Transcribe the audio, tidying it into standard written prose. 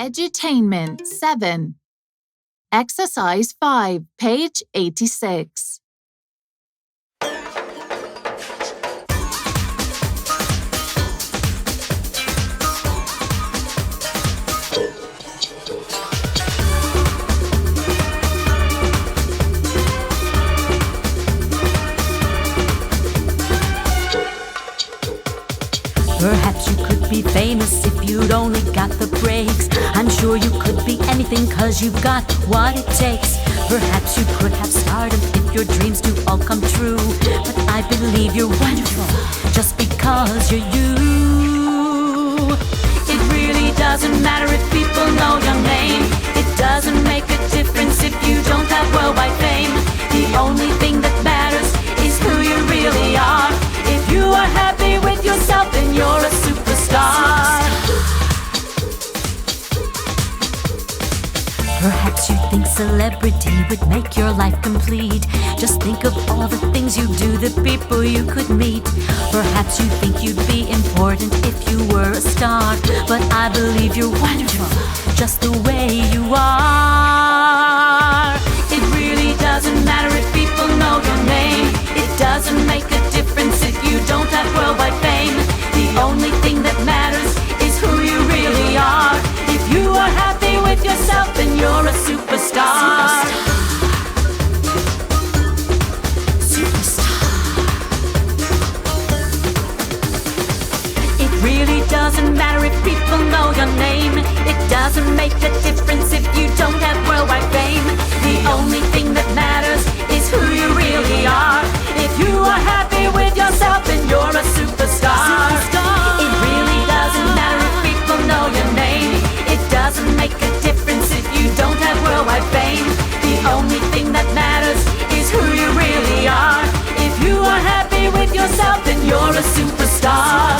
Edutainment 7. Exercise 5, page 86. Perhaps you could be famous if you'd only got the breaks. I'm sure you could be anything 'cause you've got what it takes. Perhaps you could have stardom if your dreams do all come true. But I believe you're wonderful just because you're you. It really doesn't matter if people know your name. It doesn't make a difference if you don't have worldwide fame. The only thing that matters is who you really are. If you are happy with yourself, then you're a superstar. Perhaps you think celebrity would make your life complete. Just think of all the things you do, the people you could meet. Perhaps you think you'd be important if you were a star. But I believe you're wonderful just the way you are. It really doesn't matter if people know your name. It doesn't make a difference if you don't have worldwide fame. The only thing that matters is who you really are. If you are happy with yourself, then you're a superstar. It really doesn't matter if people know your name. It doesn't make a difference if you don't have worldwide fame. The only thing that matters is who you really are. If you are happy with yourself, then you're a superstar. It really doesn't matter if people know your name. It doesn't make a difference if you don't have worldwide fame. The only thing that matters is who you really are. If you are happy with yourself, then you're a superstar.